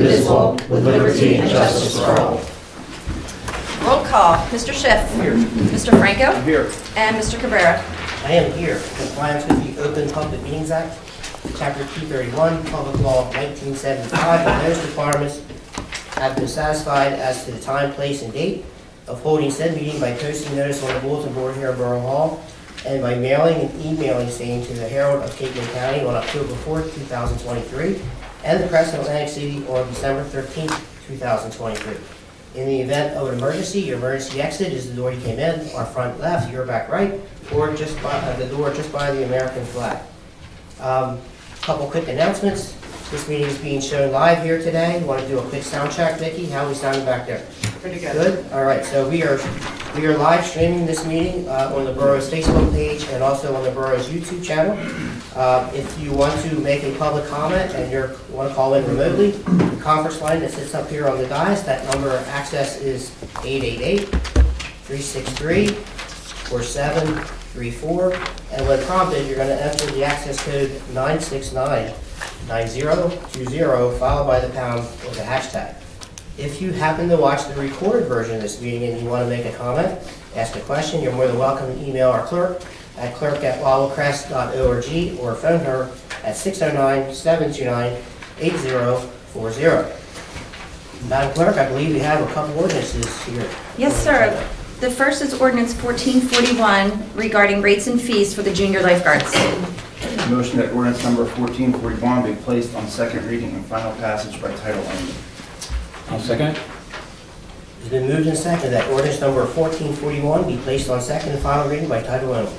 indivisible, with liberty and justice for all. Roll call. Mr. Schiff. Here. Mr. Franco. I'm here. And Mr. Cabrera. I am here in compliance with the Open Public Meetings Act, Chapter 231, Public Law 1975, and those requirements have been satisfied as to the time, place, and date of holding said meeting by posting notice on the bulletin board here in Borough Hall and by mailing and emailing same to the Herald of Cape May County on October 4th, 2023, and the Press of Atlantic City on December 13th, 2023. In the event of an emergency, your emergency exit is the door you came in, our front left, your back right, or just by the door just by the American flag. Couple quick announcements. This meeting is being shown live here today. Want to do a quick sound check, Vicki? How are we sounding back there? Pretty good. Good? All right, so we are live streaming this meeting on the borough's Facebook page and also on the borough's YouTube channel. If you want to make a public comment and you want to call in remotely, the conference line that sits up here on the dais, that number of access is 888-363-4734. And when prompted, you're going to enter the access code 969-9020, followed by the pound or the hashtag. If you happen to watch the recorded version of this meeting and you want to make a comment, ask a question, you're more than welcome to email our clerk at clerk@wildwoodcrest.org or phone her at 609-729-8040. Madam Clerk, I believe we have a couple ordinances here. Yes, sir. The first is ordinance 1441 regarding rates and fees for the junior lifeguards. Motion that ordinance number 1441 be placed on second reading and final passage by title only. I'll second it. It's been moved and seconded that ordinance number 1441 be placed on second and final reading by title only.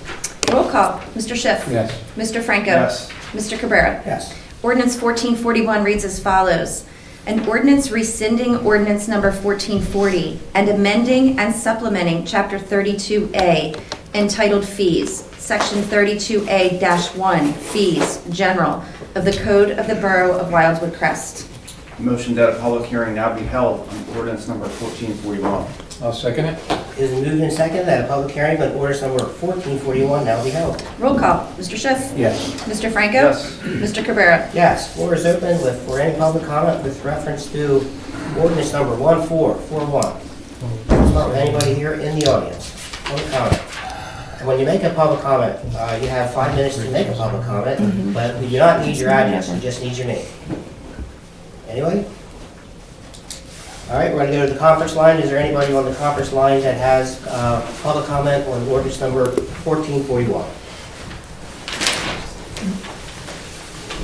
Roll call. Mr. Schiff. Yes. Mr. Franco. Yes. Mr. Cabrera. Yes. Ordinance 1441 reads as follows. An ordinance rescinding ordinance number 1440 and amending and supplementing Chapter 32A entitled Fees, Section 32A-1, Fees, General, of the Code of the Borough of Wildwood Crest. Motion that a public hearing now be held on ordinance number 1441. I'll second it. It is moved and seconded that a public hearing on ordinance number 1441 now be held. Roll call. Mr. Schiff. Yes. Mr. Franco. Yes. Mr. Cabrera. Yes, floor is open for any public comment with reference to ordinance number 1441. Start with anybody here in the audience. Public comment. And when you make a public comment, you have 5 minutes to make a public comment, but we do not need your address, we just need your name. Anybody? All right, we're going to go to the conference line. Is there anybody on the conference line that has public comment on ordinance number 1441?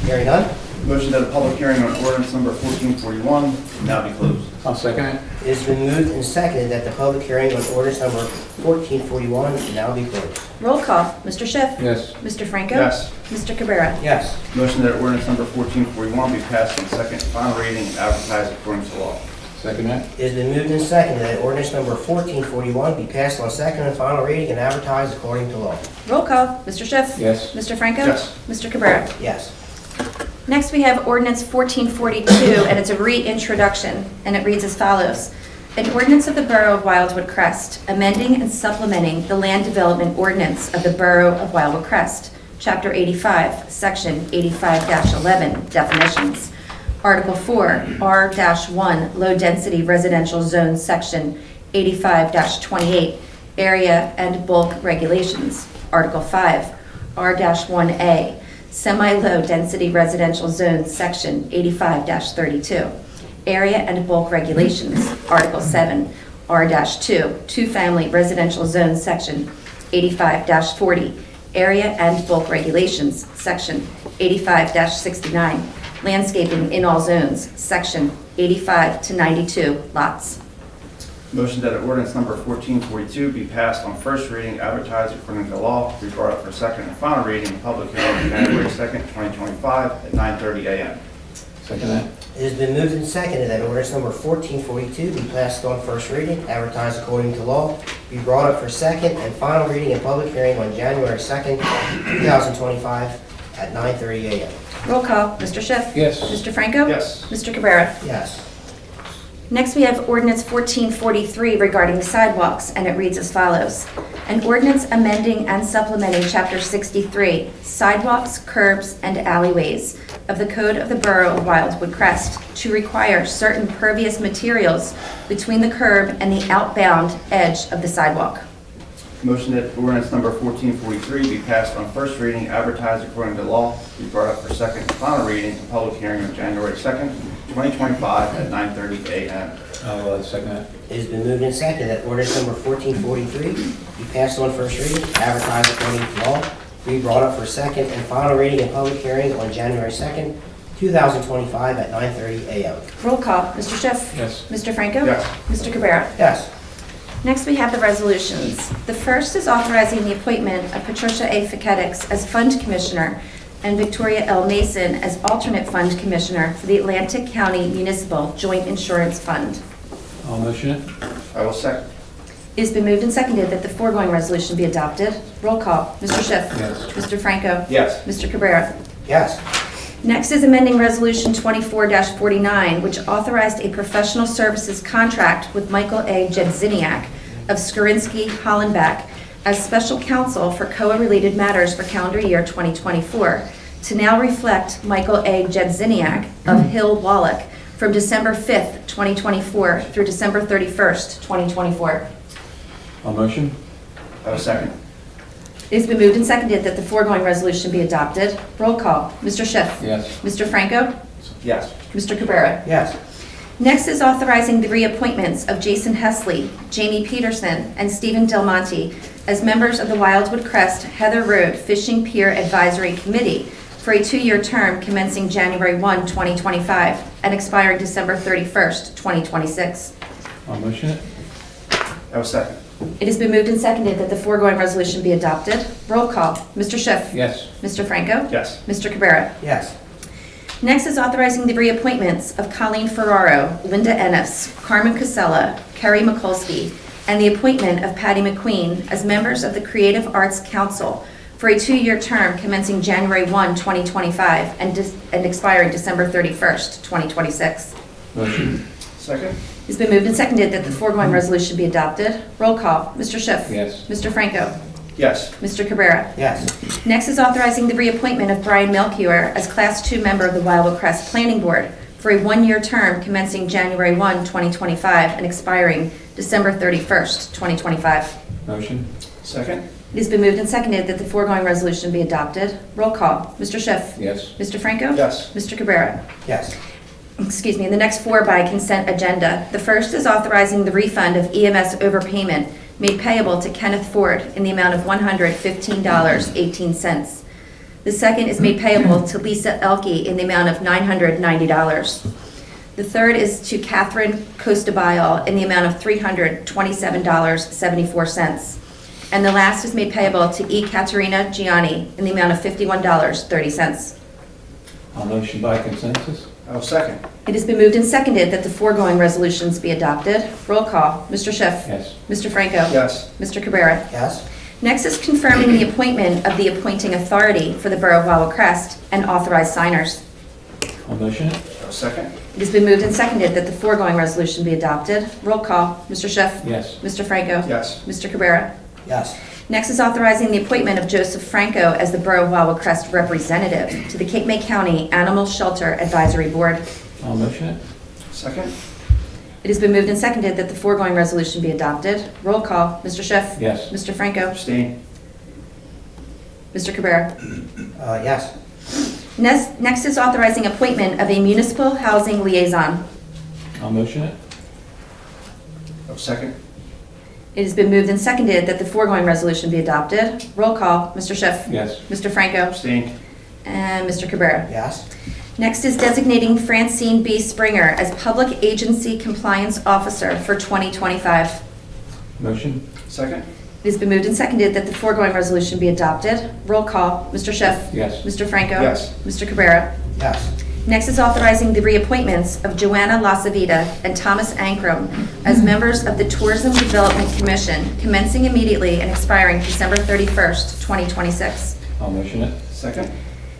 Hearing none? Motion that a public hearing on ordinance number 1441 now be closed. I'll second it. It has been moved and seconded that the public hearing on ordinance number 1441 now be closed. Roll call. Mr. Schiff. Yes. Mr. Franco. Yes. Mr. Cabrera. Yes. Motion that ordinance number 1441 be passed on second and final reading and advertised according to law. Second it. It has been moved and seconded that ordinance number 1441 be passed on second and final reading and advertised according to law. Roll call. Mr. Schiff. Yes. Mr. Franco. Yes. Mr. Cabrera. Yes. Next, we have ordinance 1442, and it's a reintroduction, and it reads as follows. An ordinance of the Borough of Wildwood Crest, amending and supplementing the land development ordinance of the Borough of Wildwood Crest, Chapter 85, Section 85-11, definitions. Article 4, R-1, low-density residential zone, Section 85-28, area and bulk regulations. Article 5, R-1A, semi-low density residential zone, Section 85-32, area and bulk regulations. Article 7, R-2, two-family residential zone, Section 85-40, area and bulk regulations. Section 85-69, landscaping in all zones, Section 85 to 92 lots. Motion that ordinance number 1442 be passed on first reading, advertised according to law, be brought up for second and final reading, and public hearing on January 2nd, 2025 at 9:30 a.m. Second it. It has been moved and seconded that ordinance number 1442 be passed on first reading, advertised according to law, be brought up for second and final reading and public hearing on January 2nd, 2025 at 9:30 a.m. Roll call. Mr. Schiff. Yes. Mr. Franco. Yes. Mr. Cabrera. Yes. Next, we have ordinance 1443 regarding sidewalks, and it reads as follows. An ordinance amending and supplementing Chapter 63, sidewalks, curbs, and alleyways of the Code of the Borough of Wildwood Crest to require certain pervious materials between the curb and the outbound edge of the sidewalk. Motion that ordinance number 1443 be passed on first reading, advertised according to law, be brought up for second and final reading, and public hearing on January 2nd, 2025 at 9:30 a.m. I'll second that. It has been moved and seconded that ordinance number 1443 be passed on first reading, advertised according to law, be brought up for second and final reading and public hearing on January 2nd, 2025 at 9:30 a.m. Roll call. Mr. Schiff. Yes. Mr. Franco. Yes. Mr. Cabrera. Yes. Next, we have the resolutions. The first is authorizing the appointment of Patricia A. Faketix as Fund Commissioner and Victoria L. Mason as Alternate Fund Commissioner for the Atlantic County Municipal Joint Insurance Fund. I'll motion it. I will second. It has been moved and seconded that the foregoing resolution be adopted. Roll call. Mr. Schiff. Yes. Mr. Franco. Yes. Mr. Cabrera. Yes. Next is amending Resolution 24-49, which authorized a professional services contract with Michael A. Jedziniak of Skorinsky Hollenbach as special counsel for COA-related matters for calendar year 2024 to now reflect Michael A. Jedziniak of Hill Wallach from December 5th, 2024 through December 31st, 2024. I'll motion. I will second. It has been moved and seconded that the foregoing resolution be adopted. Roll call. Mr. Schiff. Yes. Mr. Franco. Yes. Mr. Cabrera. Yes. Next is authorizing the reappointments of Jason Hesley, Jamie Peterson, and Stephen Del Monte as members of the Wildwood Crest Heather Road Fishing Pier Advisory Committee for a 2-year term commencing January 1, 2025, and expiring December 31st, 2026. I'll motion it. I will second. It has been moved and seconded that the foregoing resolution be adopted. Roll call. Mr. Schiff. Yes. Mr. Franco. Yes. Mr. Cabrera. Yes. Next is authorizing the reappointments of Colleen Ferraro, Linda Ennis, Carmen Casella, Kerry Mikulski, and the appointment of Patty McQueen as members of the Creative Arts Council for a 2-year term commencing January 1, 2025, and expiring December 31st, 2026. Motion. Second. It's been moved and seconded that the foregoing resolution be adopted. Roll call. Mr. Schiff. Yes. Mr. Franco. Yes. Mr. Cabrera. Yes. Next is authorizing the reappointment of Brian Melchior as Class 2 member of the Wildwood Crest Planning Board for a 1-year term commencing January 1, 2025, and expiring December 31st, 2025. Motion. Second. It has been moved and seconded that the foregoing resolution be adopted. Roll call. Mr. Schiff. Yes. Mr. Franco. Yes. Mr. Cabrera. Yes. Excuse me, the next 4 by consent agenda. The first is authorizing the refund of EMS overpayment made payable to Kenneth Ford in the amount of $115.18. The second is made payable to Lisa Elke in the amount of $990. The third is to Catherine Costabile in the amount of $327.74. And the last is made payable to E. Katerina Gianni in the amount of $51.30. I'll motion by consensus. I will second. It has been moved and seconded that the foregoing resolutions be adopted. Roll call. Mr. Schiff. Yes. Mr. Franco. Yes. Mr. Cabrera. Yes. Next is confirming the appointment of the appointing authority for the Borough of Wildwood Crest and authorized signers. I'll motion it. I will second. It has been moved and seconded that the foregoing resolution be adopted. Roll call. Mr. Schiff. Yes. Mr. Franco. Yes. Mr. Cabrera. Yes. Next is authorizing the appointment of Joseph Franco as the Borough of Wildwood Crest representative to the Cape May County Animal Shelter Advisory Board. I'll motion it. Second. It has been moved and seconded that the foregoing resolution be adopted. Roll call. Mr. Schiff. Yes. Mr. Franco. Abstain. Mr. Cabrera. Yes. Next is authorizing appointment of a municipal housing liaison. I'll motion it. I will second. It has been moved and seconded that the foregoing resolution be adopted. Roll call. Mr. Schiff. Yes. Mr. Franco. Abstain. And Mr. Cabrera. Yes. Next is designating Francine B. Springer as Public Agency Compliance Officer for 2025. Motion. Second. It has been moved and seconded that the foregoing resolution be adopted. Roll call. Mr. Schiff. Yes. Mr. Franco. Yes. Mr. Cabrera. Yes. Next is authorizing the reappointments of Joanna Lasavita and Thomas Ankrum as members of the Tourism Development Commission, commencing immediately and expiring December 31st, 2026. I'll motion it. Second.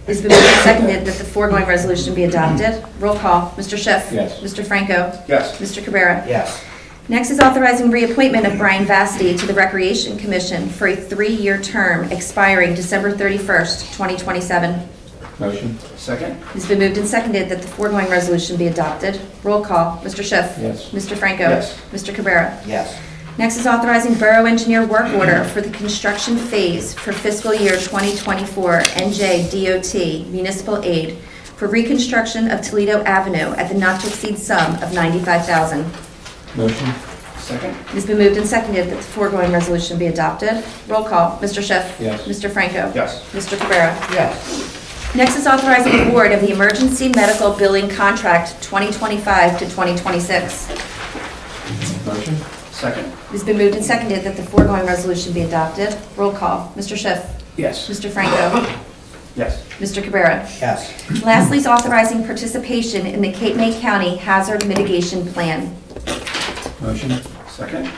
It It's been moved and seconded that the foregoing resolution be adopted. Roll call. Mr. Schiff. Yes. Mr. Franco. Yes. Mr. Cabrera. Yes. Next is authorizing reappointment of Brian Vasti to the Recreation Commission for a 3-year term expiring December 31st, 2027. Motion. Second. It's been moved and seconded that the foregoing resolution be adopted. Roll call. Mr. Schiff. Yes. Mr. Franco. Yes. Mr. Cabrera. Yes. Next is authorizing Borough Engineer work order for the construction phase for fiscal year 2024 NJ DOT municipal aid for reconstruction of Toledo Avenue at the not-to-exceed sum of $95,000. Motion? Second. It has been moved and seconded that the foregoing resolution be adopted. Roll call. Mr. Schiff. Yes. Mr. Franco. Yes. Mr. Cabrera. Yes. Next is authorizing award of the Emergency Medical Billing Contract 2025 to 2026. Motion? Second. It has been moved and seconded that the foregoing resolution be adopted. Roll call. Mr. Schiff. Yes. Mr. Franco. Yes. Mr. Cabrera. Yes. Lastly is authorizing participation in the Cape May County Hazard Mitigation Plan. Motion? Second.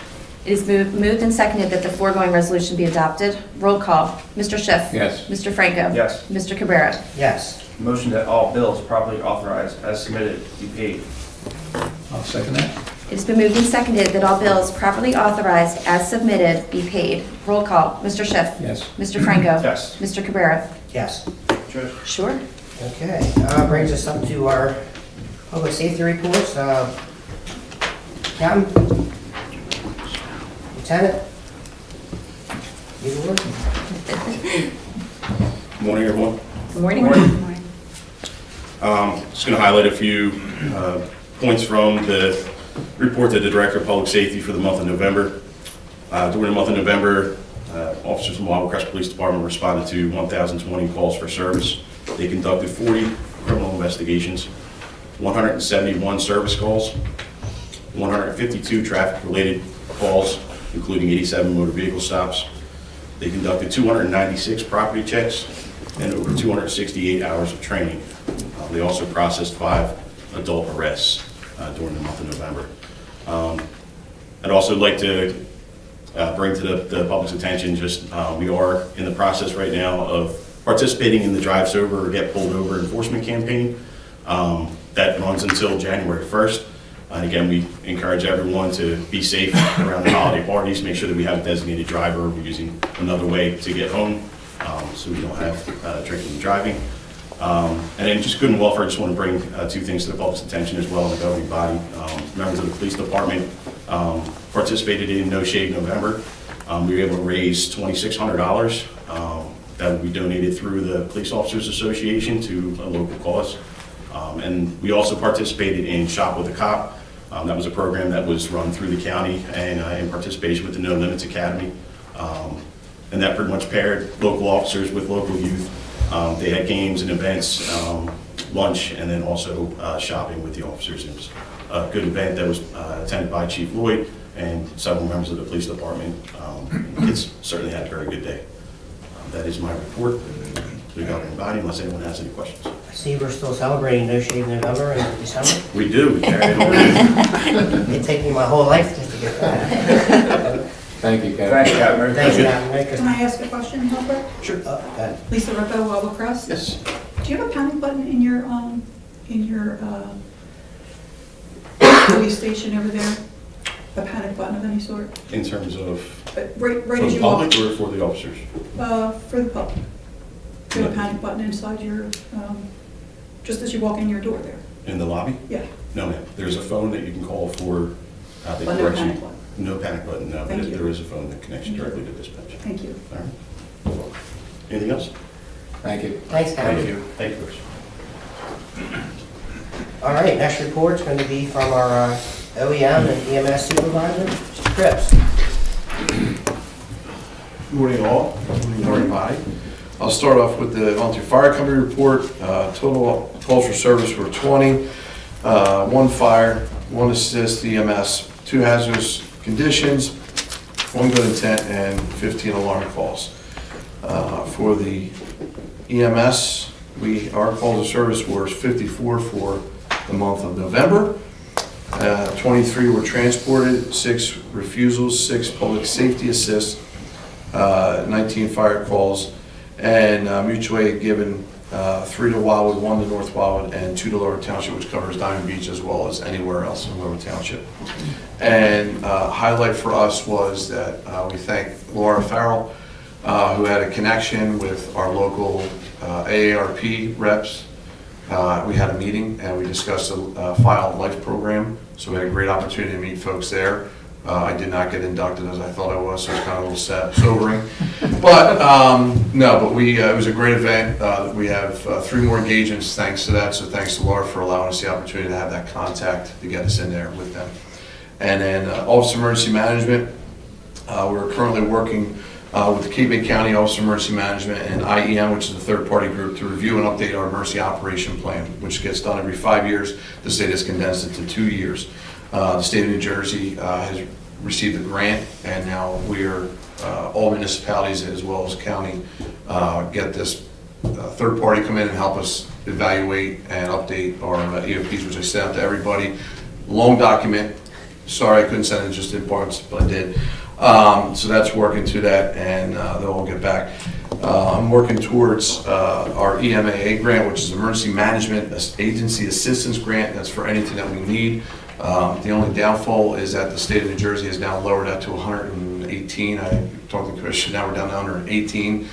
It is moved and seconded that the foregoing resolution be adopted. Roll call. Mr. Schiff. Yes. Mr. Franco. Yes. Mr. Cabrera. Yes. Motion that all bills properly authorized as submitted be paid. I'll second that. It has been moved and seconded that all bills properly authorized as submitted be paid. Roll call. Mr. Schiff. Yes. Mr. Franco. Yes. Mr. Cabrera. Yes. Trish. Sure. Okay, brings us up to our public safety reports. Captain? Lieutenant? Either one? Morning, everyone. Good morning. Just going to highlight a few points from the report that the Director of Public Safety for the month of November. During the month of November, officers from Wildwood Crest Police Department responded to 1,020 calls for service. They conducted 40 criminal investigations, 171 service calls, 152 traffic-related calls, including 87 motor vehicle stops. They conducted 296 property checks and over 268 hours of training. They also processed 5 adult arrests during the month of November. I'd also like to bring to the public's attention we are in the process right now of participating in the Drive Sober or Get Pulled Over enforcement campaign. That runs until January 1st. And again, we encourage everyone to be safe around the holiday parties, make sure that we have a designated driver. We're using another way to get home, so we don't have drinking and driving. And then just good and welfare, I just want to bring 2 things to the public's attention as well in the governing body. Members of the police department participated in No Shave November. We were able to raise $2,600 that will be donated through the Police Officers Association to a local cause. And we also participated in Shop with a Cop. That was a program that was run through the county and in participation with the No Limits Academy. And that pretty much paired local officers with local youth. They had games and events, lunch, and then also shopping with the officers. It was a good event that was attended by Chief Lloyd and several members of the police department. Kids certainly had a very good day. That is my report to the governing body, unless anyone has any questions. I see we're still celebrating No Shave November in December. We do. We carry it on. It'd take me my whole life just to get that. Thank you, Kevin. Thank you, Captain. Merry Thank you, Christmas. Captain. Merry Can Christmas. I ask a question, real quick? Sure. Go ahead. Lisa Rippo, Wildwood Crest. Yes. Do you have a panic button in your police station over there? A panic button of any sort? In terms of Right for as the you walk, public or for the officers? for the public. Do you have a panic button inside your, just as you walk in your door there? In the lobby? Yeah. No, ma'am. There's a phone that you can call for the But no correction. panic button. No panic button, no. Thank But you. there is a phone that connects you directly to dispatch. Thank you. All right. Anything else? Thank you. Thanks, Captain. Thank you, Chris. All right, next report's going to be from our OEM and EMS supervisor, Mr. Cripps. Morning all, morning everybody. I'll start off with the volunteer fire company report. Total calls for service were 20, 1 fire, 1 assist EMS, 2 hazardous conditions, 1 good intent, and 15 alarm calls. For the EMS, our calls of service were 54 for the month of November. 23 were transported, 6 refusals, 6 public safety assists, 19 fire calls, and mutual aid given 3 to Wildwood, 1 to North Wildwood, and 2 to Lower Township, which covers Diamond Beach as well as anywhere else in Lower Township. And highlight for us was that we thank Laura Farrell, who had a connection with our local AARP reps. We had a meeting and we discussed a File Life program, so we had a great opportunity to meet folks there. I did not get inducted as I thought I was, so it's kind of a little sad, sobering. But it was a great event. We have 3 more engagements thanks to that, so thanks to Laura for allowing us the opportunity to have that contact to get us in there with them. And then Office of Emergency Management, we're currently working with the Cape May County Office of Emergency Management and IEM, which is a third-party group, to review and update our emergency operation plan, which gets done every 5 years. The state has condensed it to 2 years. The state of New Jersey has received a grant, and now we're, all municipalities as well as county, get this third party come in and help us evaluate and update our EOPs, which I sent out to everybody. Long document. Sorry I couldn't send it just in parts, but I did. So that's working to that, and they'll all get back. I'm working towards our EMAA grant, which is Emergency Management Agency Assistance Grant. That's for anything that we need. The only downfall is that the state of New Jersey has now lowered that to 118. I talked to the commission, now we're down to 118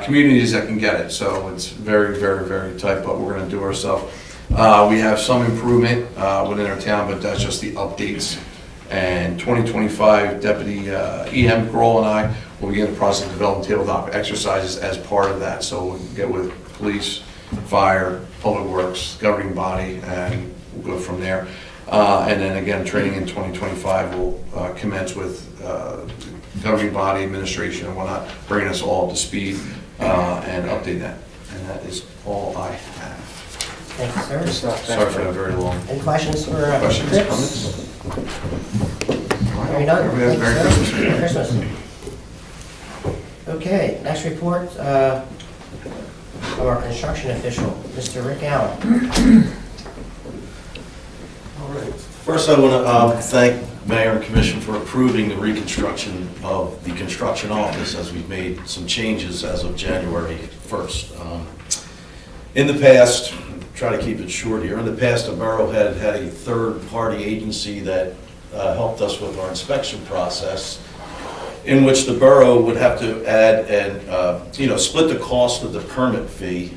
communities that can get it. So it's very, very, very tight, but we're going to do ourselves. We have some improvement within our town, but that's just the updates. And 2025, Deputy EM Grohl and I will begin the process of developing tabletop exercises as part of that. So we'll get with police, fire, public works, governing body, and we'll go from there. And then again, training in 2025 will commence with governing body, administration, and whatnot, bringing us all up to speed and update that. And that is all I have. Thank you, sir. Sorry for that very long. Any questions for Questions, Chris? comments? Hearing none. Everybody have Thank you, sir. Merry Christmas. Okay, next report of our construction official, Mr. Rick Allen. All right. First, I want to thank Mayor and Commission for approving the reconstruction of the construction office, as we've made some changes as of January 1st. In the past, try to keep it short here, in the past, the borough had a third-party agency that helped us with our inspection process, in which the borough would have to add and, split the cost of the permit fee.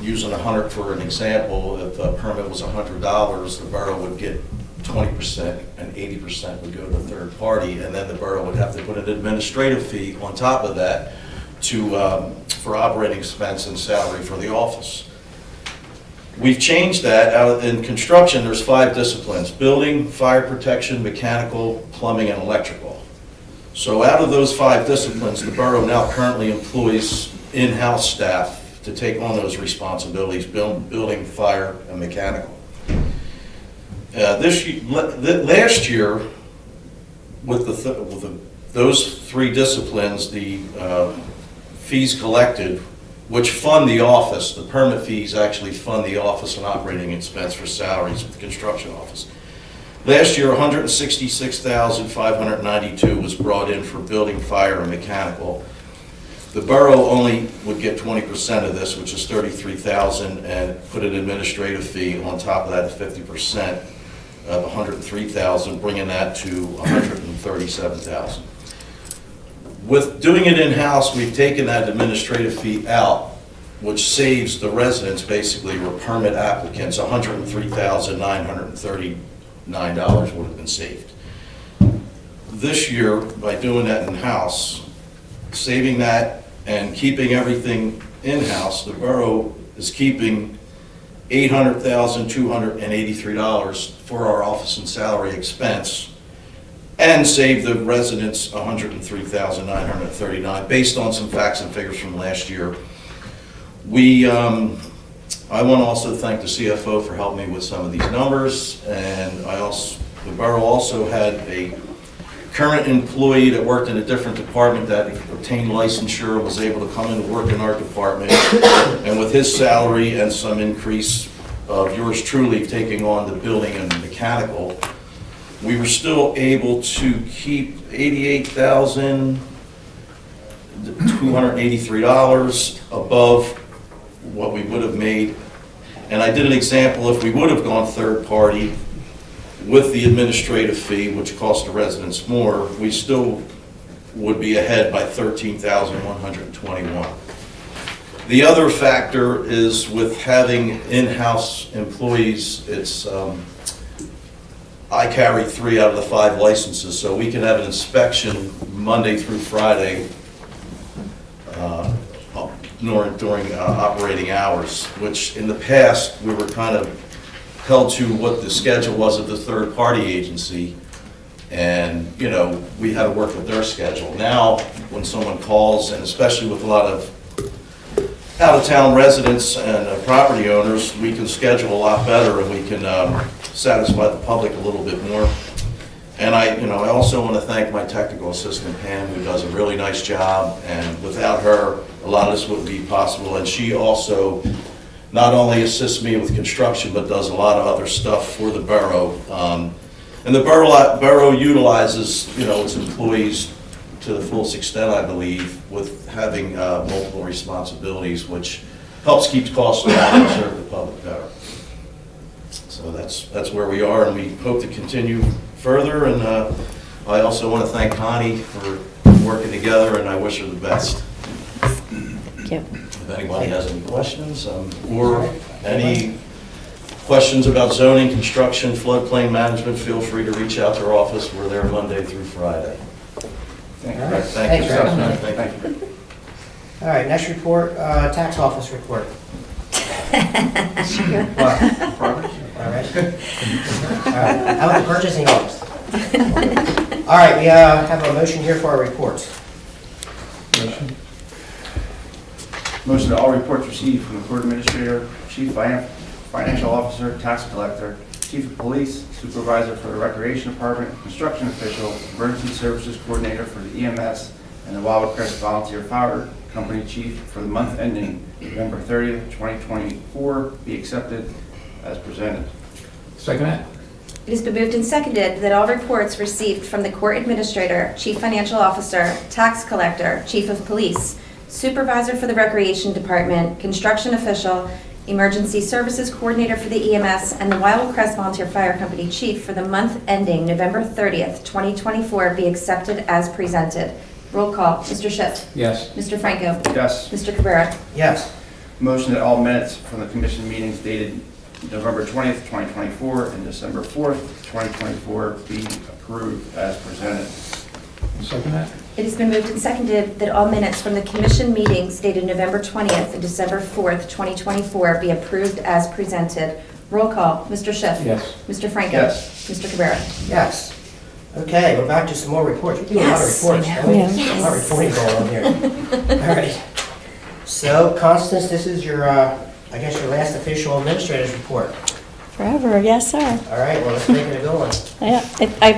Using 100 for an example, if a permit was $100, the borough would get 20% and 80% would go to the third party, and then the borough would have to put an administrative fee on top of that for operating expense and salary for the office. We've changed that. Out in construction, there's 5 disciplines: building, fire protection, mechanical, plumbing, and electrical. So out of those 5 disciplines, the borough now currently employs in-house staff to take on those responsibilities: building, fire, and mechanical. Last year, with those 3 disciplines, the fees collected, which fund the office, the permit fees actually fund the office and operating expense for salaries of the construction office. Last year, $166,592 was brought in for building, fire, and mechanical. The borough only would get 20% of this, which is $33,000, and put an administrative fee on top of that of 50% of $103,000, bringing that to $137,000. With doing it in-house, we've taken that administrative fee out, which saves the residents, basically, or permit applicants, $103,939 would have been saved. This year, by doing that in-house, saving that and keeping everything in-house, the borough is keeping $800,283 for our office and salary expense, and save the residents $103,939, based on some facts and figures from last year. I want to also thank the CFO for helping me with some of these numbers, and the borough also had a current employee that worked in a different department that obtained licensure, was able to come in and work in our department, and with his salary and some increase of yours truly taking on the building and mechanical, we were still able to keep $88,283 above what we would have made. And I did an example, if we would have gone third party with the administrative fee, which cost the residents more, we still would be ahead by $13,121. The other factor is with having in-house employees, it's, I carry 3 out of the 5 licenses, so we can have an inspection Monday through Friday during operating hours, which in the past, we were kind of held to what the schedule was of the third-party agency, and, you know, we had to work with their schedule. Now, when someone calls, and especially with a lot of out-of-town residents and property owners, we can schedule a lot better, and we can satisfy the public a little bit more. And I also want to thank my technical assistant, Pam, who does a really nice job, and without her, a lot of this wouldn't be possible. And she also not only assists me with construction, but does a lot of other stuff for the borough. And the borough utilizes, its employees to the fullest extent, I believe, with having multiple responsibilities, which helps keep costs down and serve the public better. So that's where we are, and we hope to continue further. And I also want to thank Connie for working together, and I wish her the best. Thank you. If anybody has any questions, or any questions about zoning, construction, floodplain management, feel free to reach out to our office. We're there Monday through Friday. Thank you. All right. Thank you. Thanks, Ron. Thank you. All right, next report, tax office report. What? All right. How about the purchasing office? All right, we have a motion here for our reports. Motion. Motion that all reports received from the court administrator, chief financial officer, tax collector, chief of police, supervisor for the recreation department, construction official, emergency services coordinator for the EMS, and the Wildwood Crest Volunteer Fire Company chief for the month ending November 30th, 2024 be accepted as presented. Second that? It has been moved and seconded that all reports received from the court administrator, chief financial officer, tax collector, chief of police, supervisor for the recreation department, construction official, emergency services coordinator for the EMS, and the Wildwood Crest Volunteer Fire Company chief for the month ending November 30th, 2024 be accepted as presented. Roll call. Mr. Schiff. Yes. Mr. Franco. Yes. Mr. Cabrera. Yes. Motion that all minutes from the commission meetings dated November 20th, 2024 and December 4th, 2024 be approved as presented. Second that? It has been moved and seconded that all minutes from the commission meetings dated November 20th and December 4th, 2024 be approved as presented. Roll call. Mr. Schiff. Yes. Mr. Franco. Yes. Mr. Cabrera. Yes. Okay, we're back to some more reports. We do a lot of Yes, reports. I know. don't we? Yeah. A lot of reporting going on here. All right. So, Constance, this is your, I guess, your last official administrator's report. Forever, yes, sir. All right, well, let's make it a good one. Yeah,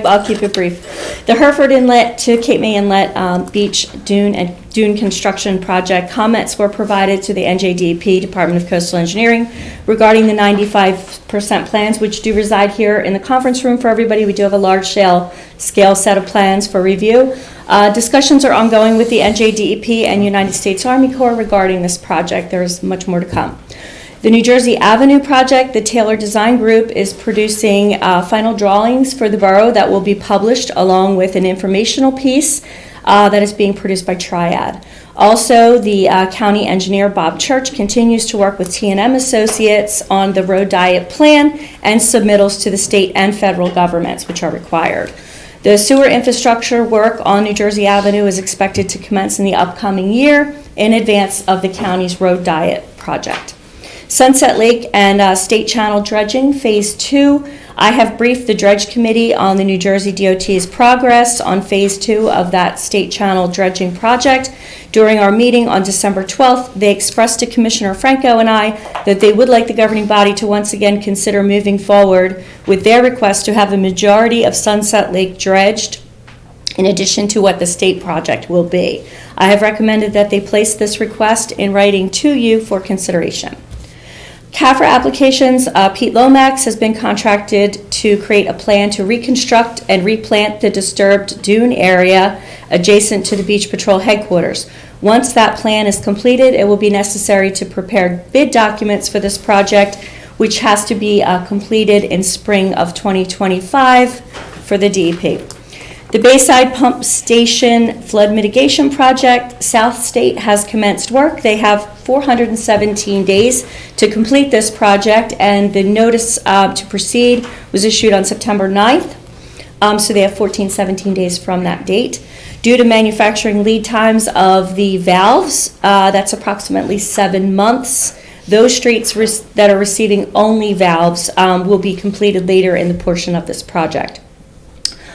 I'll keep it brief. The Hereford Inlet to Cape May Inlet Beach Dune Construction Project comments were provided to the NJDEP, Department of Coastal Engineering, regarding the 95% plans, which do reside here in the conference room for everybody. We do have a large scale set of plans for review. Discussions are ongoing with the NJDEP and United States Army Corps regarding this project. There is much more to come. The New Jersey Avenue project, the Taylor Design Group is producing final drawings for the borough that will be published along with an informational piece that is being produced by Triad. Also, the county engineer, Bob Church, continues to work with T&M Associates on the road diet plan and submittals to the state and federal governments, which are required. The sewer infrastructure work on New Jersey Avenue is expected to commence in the upcoming year in advance of the county's road diet project. Sunset Lake and State Channel dredging, Phase 2. I have briefed the Dredge Committee on the New Jersey DOT's progress on Phase 2 of that State Channel dredging project. During our meeting on December 12th, they expressed to Commissioner Franco and I that they would like the governing body to once again consider moving forward with their request to have a majority of Sunset Lake dredged in addition to what the state project will be. I have recommended that they place this request in writing to you for consideration. CAFRA applications, Pete Lomax has been contracted to create a plan to reconstruct and replant the disturbed dune area adjacent to the Beach Patrol headquarters. Once that plan is completed, it will be necessary to prepare bid documents for this project, which has to be completed in spring of 2025 for the DEP. The Bayside Pump Station Flood Mitigation Project, South State has commenced work. They have 417 days to complete this project, and the notice to proceed was issued on September 9th. So they have 17 days from that date. Due to manufacturing lead times of the valves, that's approximately 7 months. Those streets that are receiving only valves will be completed later in the portion of this project.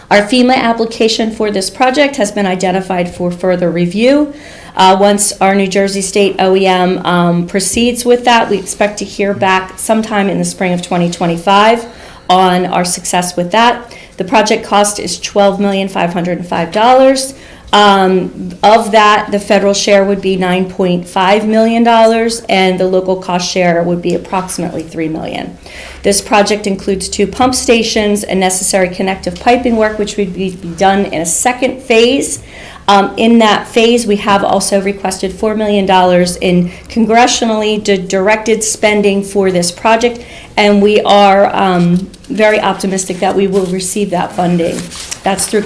Our FEMA application for this project has been identified for further review. Once our New Jersey State OEM proceeds with that, we expect to hear back sometime in the spring of 2025 on our success with that. The project cost is $12,505,000. Of that, the federal share would be $9.5 million, and the local cost share would be approximately $3 million. This project includes 2 pump stations and necessary connective piping work, which would be done in a second phase. In that phase, we have also requested $4 million in congressionally directed spending for this project, and we are very optimistic that we will receive that funding. That's through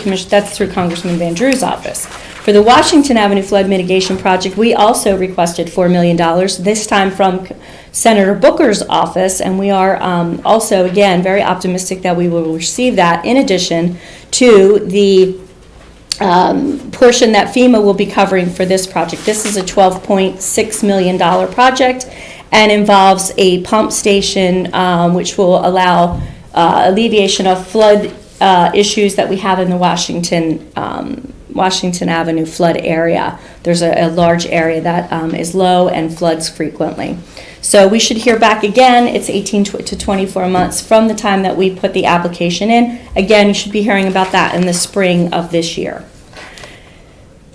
Congressman Van Drew's office. For the Washington Avenue Flood Mitigation Project, we also requested $4 million, this time from Senator Booker's office, and we are also, again, very optimistic that we will receive that in addition to the portion that FEMA will be covering for this project. This is a $12.6 million project and involves a pump station which will allow alleviation of flood issues that we have in the Washington Avenue flood area. There's a large area that is low and floods frequently. So we should hear back again. It's 18 to 24 months from the time that we put the application in. Again, you should be hearing about that in the spring of this year.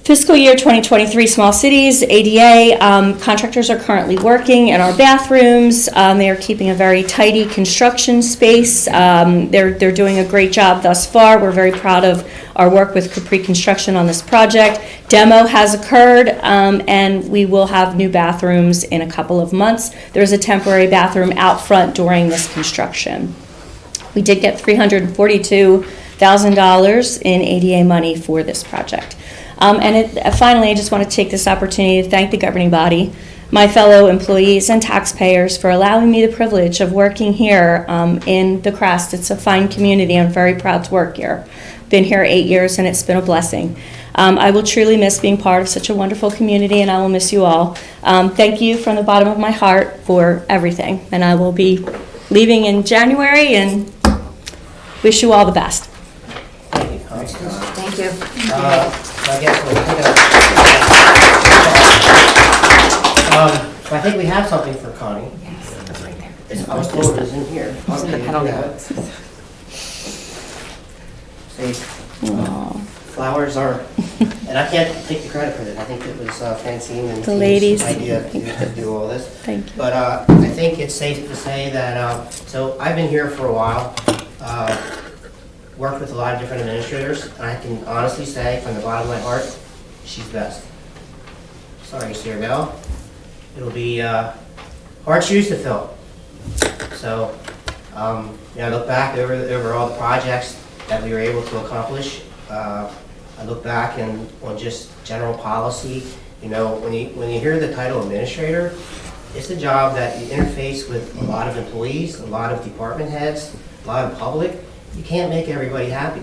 Fiscal year 2023 Small Cities, ADA, contractors are currently working in our bathrooms. They are keeping a very tidy construction space. They're doing a great job thus far. We're very proud of our work with Capri Construction on this project. Demo has occurred, and we will have new bathrooms in a couple of months. There's a temporary bathroom out front during this construction. We did get $342,000 in ADA money for this project. Finally, I just want to take this opportunity to thank the governing body, my fellow employees and taxpayers for allowing me the privilege of working here in the Crest. It's a fine community. I'm very proud to work here. Been here 8 years, and it's been a blessing. I will truly miss being part of such a wonderful community, and I will miss you all. Thank you from the bottom of my heart for everything, and I will be leaving in January, and wish you all the best. Thank you, Constance. Thank you. I guess I think we have something for Connie. Yes, that's right there. I was told it was in here. It's in the penalty Yeah. box. See, flowers are, and I can't take the credit for it. I think it was Francine and The team's ladies. idea to do all this. Thank you. But I think it's safe to say that, so I've been here for a while, worked with a lot of different administrators, and I can honestly say from the bottom of my heart, she's best. Sorry, Sarah Bell. It'll be hard shoes to fill. So, I look back over all the projects that we were able to accomplish. I look back and on just general policy. When you hear the title administrator, it's a job that you interface with a lot of employees, a lot of department heads, a lot of public. You can't make everybody happy.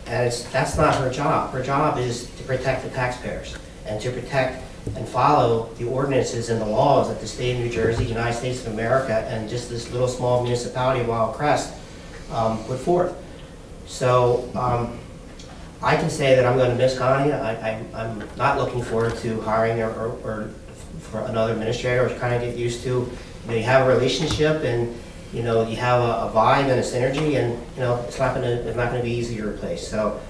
And that's not her job. Her job is to protect the taxpayers and to protect and follow the ordinances and the laws that the state of New Jersey, United States of America, and just this little small municipality of Wildwood Crest put forth. So I can say that I'm going to miss Connie. I'm not looking forward to hiring or for another administrator, or kind of get used to, you have a relationship and you have a vibe and a synergy, and it's not going to be easy to replace. So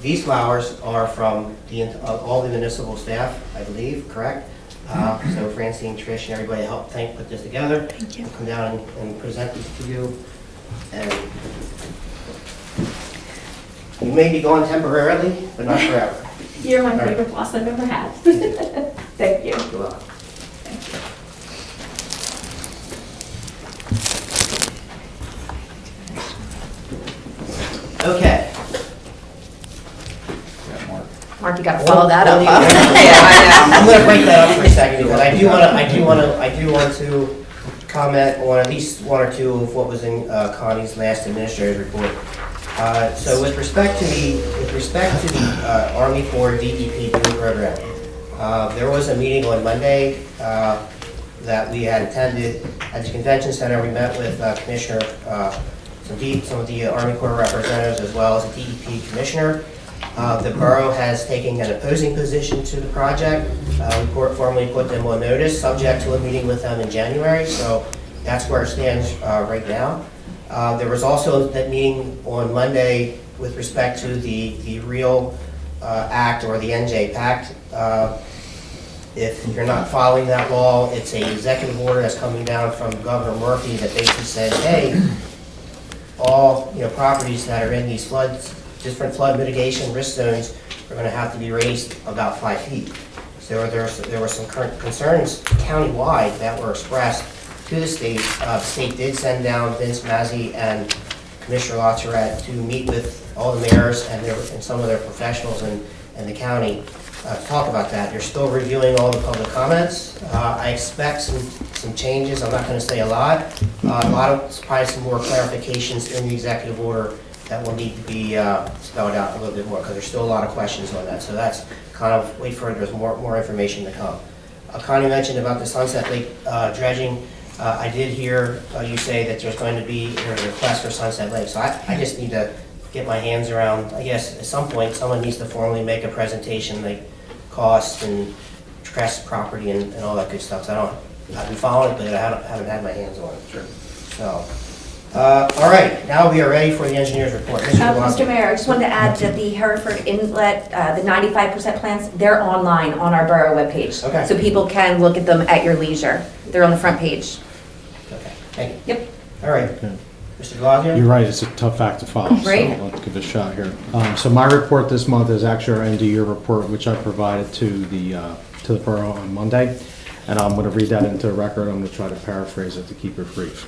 these flowers are from all the municipal staff, I believe, correct? So Francine, Trish, and everybody helped put this together. Thank you. I'll come down and present these to you. And you may be gone temporarily, but not forever. You're my All right. favorite boss I've ever had. Thank you. You're welcome. Okay. Yeah, Mark. Mark, you gotta follow that up, Well, huh? I'm gonna break that up for a second, because I do want to comment on at least one or two of what was in Connie's last administrative report. So with respect to the Army Corps DEP Boot Program, there was a meeting on Monday that we had attended at the convention center. We met with Commissioner, some of the Army Corps representatives, as well as the DEP Commissioner. The borough has taken an opposing position to the project. We formally put them on notice, subject to a meeting with them in January, so that's where it stands right now. There was also that meeting on Monday with respect to the REAL Act, or the NJ Pact. If you're not following that law, it's an executive order that's coming down from Governor Murphy that basically said, hey, all properties that are in these different flood mitigation risk zones are going to have to be raised about 5 feet. So there were some current concerns countywide that were expressed to the state. The state did send down Vince Mazzi and Commissioner Latourette to meet with all the mayors and some of their professionals in the county to talk about that. They're still reviewing all the public comments. I expect some changes. I'm not going to say a lot. Probably some more clarifications in the executive order that will need to be spelled out a little bit more, because there's still a lot of questions on that. So that's kind of, wait for it, there's more information to come. Connie mentioned about the Sunset Lake dredging. I did hear you say that there's going to be a request for Sunset Lake. So I just need to get my hands around, I guess at some point someone needs to formally make a presentation, like cost and Crest property and all that good stuff. So I've been following it, but I haven't had my hands on it. Sure. So, all right, now we are ready for the engineer's report. Mr. Mayor, I just wanted to add that the Hereford Inlet, the 95% plans, they're online on our borough webpage. Okay. So people can look at them at your leisure. They're on the front page. Okay, thank you. Yep. All right, Mr. Delazio? You're right, it's a tough act to follow, so Right. I'll give it a shot here. So my report this month is actually our end-of-year report, which I provided to the borough on Monday, and I'm going to read that into the record. I'm going to try to paraphrase it to keep it brief.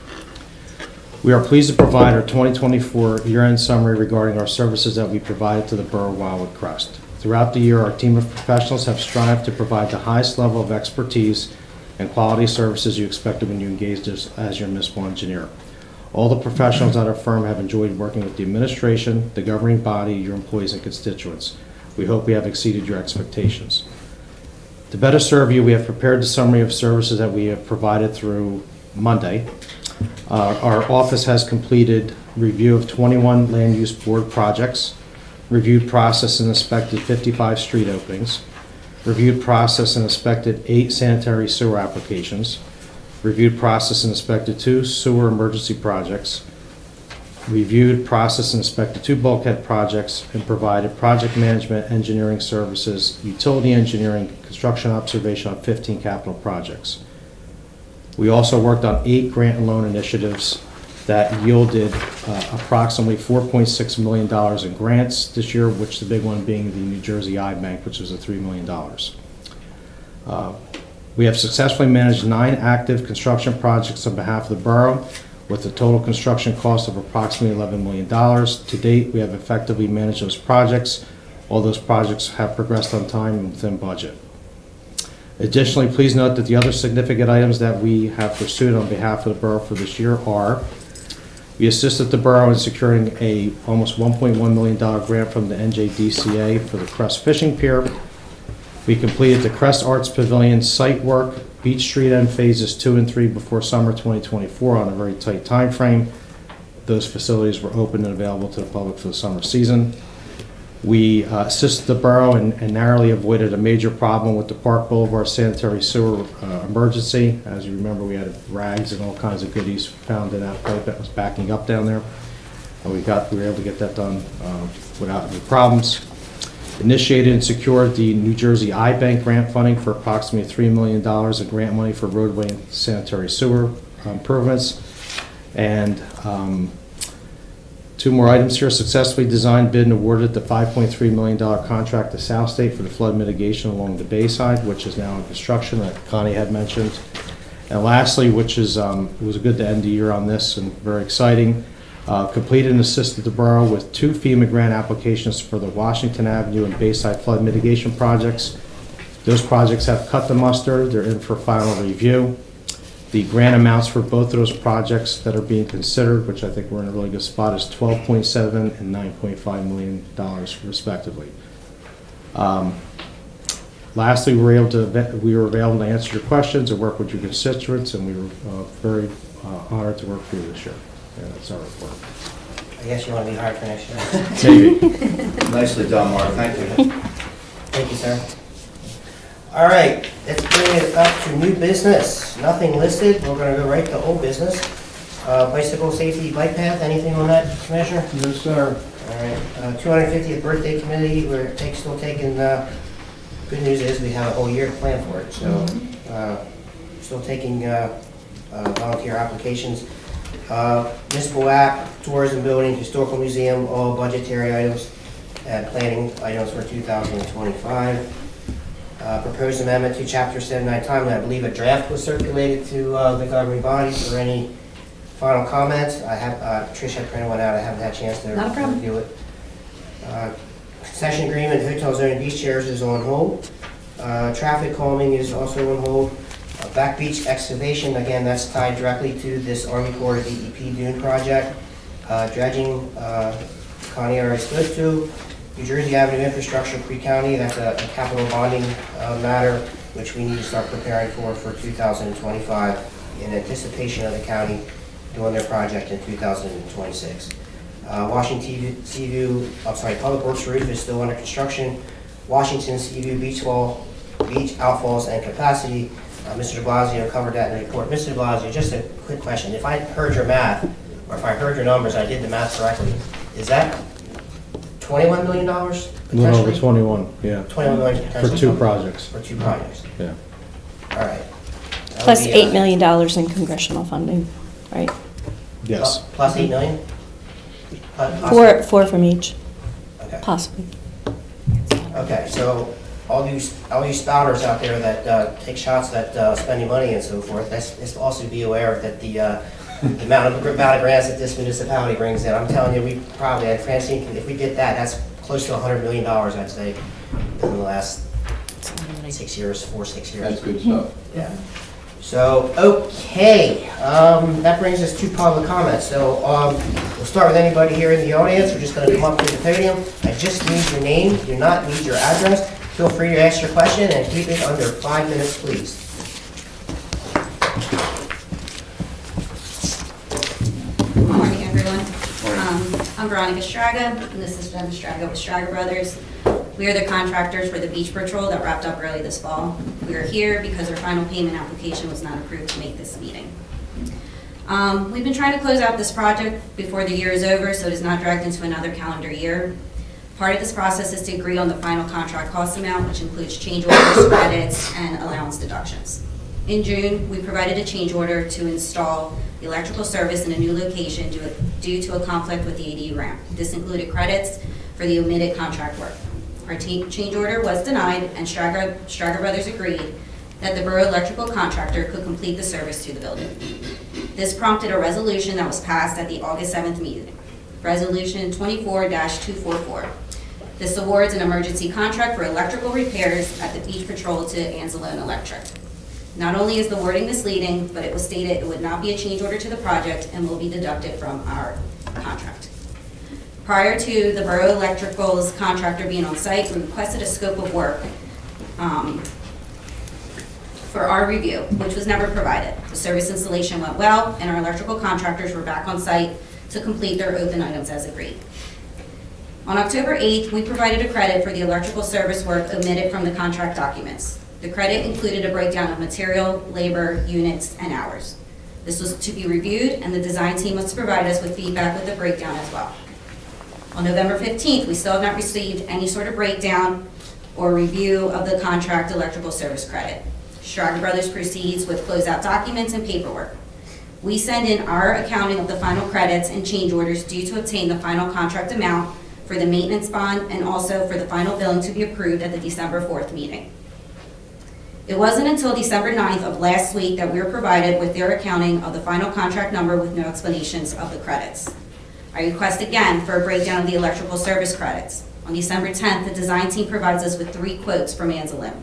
We are pleased to provide our 2024 year-end summary regarding our services that we provided to the borough of Wildwood Crest. Throughout the year, our team of professionals have strived to provide the highest level of expertise and quality services you expected when you engaged us as your municipal engineer. All the professionals at our firm have enjoyed working with the administration, the governing body, your employees, and constituents. We hope we have exceeded your expectations. To better serve you, we have prepared the summary of services that we have provided through Monday. Our office has completed review of 21 land use board projects, reviewed, processed, and inspected 55 street openings, reviewed, processed, and inspected 8 sanitary sewer applications, reviewed, processed, and inspected 2 sewer emergency projects, reviewed, processed, and inspected 2 bulkhead projects, and provided project management, engineering services, utility engineering, construction observation on 15 capital projects. We also worked on 8 grant and loan initiatives that yielded approximately $4.6 million in grants this year, which the big one being the New Jersey I-Bank, which was $3 million. We have successfully managed 9 active construction projects on behalf of the borough with a total construction cost of approximately $11 million. To date, we have effectively managed those projects. All those projects have progressed on time and within budget. Additionally, please note that the other significant items that we have pursued on behalf of the borough for this year are: we assisted the borough in securing a almost $1.1 million grant from the NJDCA for the Crest Fishing Pier. We completed the Crest Arts Pavilion site work, Beach Street End phases 2 and 3 before summer 2024 on a very tight time frame. Those facilities were open and available to the public for the summer season. We assisted the borough and narrowly avoided a major problem with the Park Boulevard sanitary sewer emergency. As you remember, we had rags and all kinds of goodies found in that pipe that was backing up down there. And we were able to get that done without any problems. Initiated and secured the New Jersey I-Bank grant funding for approximately $3 million in grant money for roadway and sanitary sewer improvements. And Two more items here. Successfully designed, bid, and awarded the $5.3 million contract to South State for the flood mitigation along the Bayside, which is now in construction, that Connie had mentioned. And lastly, which is, it was good to end the year on this and very exciting, completed and assisted the borough with 2 FEMA grant applications for the Washington Avenue and Bayside flood mitigation projects. Those projects have cut the mustard. They're in for final review. The grant amounts for both of those projects that are being considered, which I think we're in a really good spot, is $12.7 and $9.5 million respectively. Lastly, we were available to answer your questions and work with your constituents, and we were very honored to work for you this year. And that's our report. I guess you want to be hired for next year. Maybe. Nicely done, Mark, thank you. Thank you, sir. All right, let's bring it up to new business. Nothing listed. We're going to go right to old business. Bicycle safety bike path, anything on that, Commissioner? Yes, sir. All right, 250th birthday committee, we're still taking, good news is we have a whole year to plan for it, so, still taking, volunteer applications. Municipal app, tourism building, historical museum, all budgetary items, and planning items for 2025. Proposed amendment to chapter 79 timeline, I believe a draft was circulated to, the governing bodies for any final comments. I have, Trish had printed one out, I haven't had a chance to Not a problem. review it. Concession agreement, hotel zone and beach chairs is on hold. Traffic calming is also on hold. Back beach excavation, again, that's tied directly to this Army Corps DEP dune project. Dredging, Connie already spoke to. New Jersey Avenue infrastructure pre-county, that's a capital bonding matter, which we need to start preparing for 2025 in anticipation of the county doing their project in 2026. Washington Seaview, Public Works roof is still under construction. Washington Seaview beach outfalls and capacity. Mr. de Blasio covered that in the report. Mr. de Blasio, just a quick question. If I heard your math, or if I heard your numbers, I did the math correctly, is that $21 million A little over potentially? 21, yeah. 21 million For potentially? 2 projects, For 2 projects. yeah. All right. That Plus would be, $8 million in congressional funding, right? Yes. Plus 8 million? Plus- Four from each, Okay. possibly. Okay, so all you spouters out there that take shots at spending money and so forth, let's also be aware that the amount of grants that this municipality brings in, I'm telling you, we probably, at Francine, if we get that, that's close to $100 million, I'd say, in the last 6 years, 6 years. That's good stuff. Yeah. So, okay, that brings us to public comments. So, we'll start with anybody here in the audience. We're just gonna come up to the podium. I just need your name, do not need your address. Feel free to ask your question and keep it under 5 minutes, please. Good morning, everyone. I'm Veronica Straga, and this is Jen Straga with Straga Brothers. We are the contractors for the beach patrol that wrapped up early this fall. We are here because our final payment application was not approved to make this meeting. We've been trying to close out this project before the year is over, so it is not dragged into another calendar year. Part of this process is to agree on the final contract cost amount, which includes change orders, credits, and allowance deductions. In June, we provided a change order to install the electrical service in a new location due to a conflict with the ADU ramp. This included credits for the omitted contract work. Our change order was denied, and Straga Brothers agreed that the borough electrical contractor could complete the service to the building. This prompted a resolution that was passed at the August 7th meeting, Resolution 24-244. This awards an emergency contract for electrical repairs at the beach patrol to Anzalone Electric. Not only is the wording misleading, but it was stated it would not be a change order to the project and will be deducted from our contract. Prior to the Borough Electrical's contractor being on site, we requested a scope of work for our review, which was never provided. The service installation went well, and our electrical contractors were back on site to complete their open items as agreed. On October 8th, we provided a credit for the electrical service work omitted from the contract documents. The credit included a breakdown of material, labor, units, and hours. This was to be reviewed, and the design team was to provide us with feedback with the breakdown as well. On November 15th, we still have not received any sort of breakdown or review of the contract electrical service credit. Straga Brothers proceeds with closeout documents and paperwork. We send in our accounting of the final credits and change orders due to obtain the final contract amount for the maintenance bond and also for the final billing to be approved at the December 4th meeting. It wasn't until December 9th of last week that we were provided with their accounting of the final contract number with no explanations of the credits. I request again for a breakdown of the electrical service credits. On December 10th, the design team provides us with 3 quotes from Anzalim.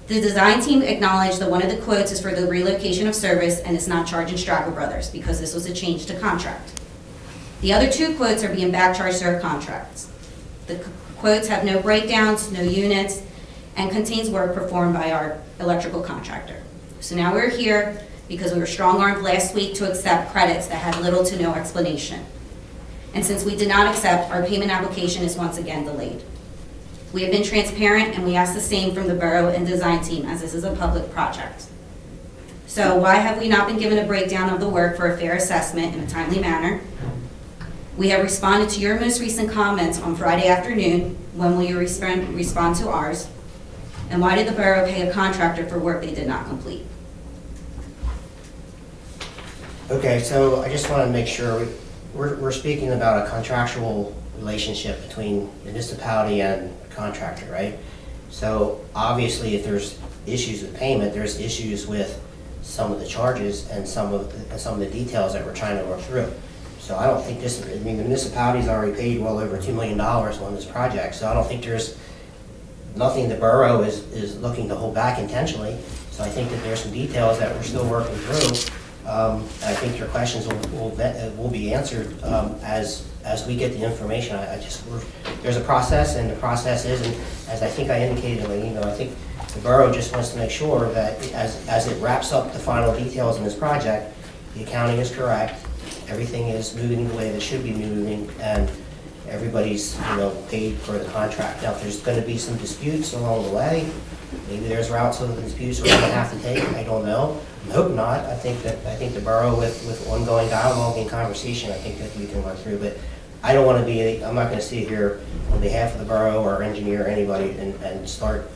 The design team acknowledged that one of the quotes is for the relocation of service and is not charging Strago Brothers because this was a change to contract. The other 2 quotes are being backcharged to our contracts. The quotes have no breakdowns, no units, and contains work performed by our electrical contractor. So now we're here because we were strong-armed last week to accept credits that had little to no explanation. And since we did not accept, our payment application is once again delayed. We have been transparent and we ask the same from the borough and design team as this is a public project. So why have we not been given a breakdown of the work for a fair assessment in a timely manner? We have responded to your most recent comments on Friday afternoon. When will you respond to ours? And why did the borough pay a contractor for work they did not complete? Okay, so I just want to make sure, we're speaking about a contractual relationship between municipality and contractor, right? So obviously, if there's issues with payment, there's issues with some of the charges and some of the details that we're trying to work through. So I don't think this, I mean, the municipality's already paid well over $2 million on this project, so I don't think there's nothing the borough is looking to hold back intentionally. So I think that there's some details that we're still working through. I think your questions will be answered as we get the information. There's a process, and the process is, and as I think I indicated in my email, I think the borough just wants to make sure that as it wraps up the final details in this project, the accounting is correct, everything is moving the way that it should be moving, and everybody's, paid for the contract. Now, if there's going to be some disputes along the way, maybe there's routes of the disputes we're going to have to take, I don't know. I hope not. I think the borough, with ongoing dialogue and conversation, I think that we can work through. But I don't want to be, I'm not going to sit here on behalf of the borough or engineer or anybody and start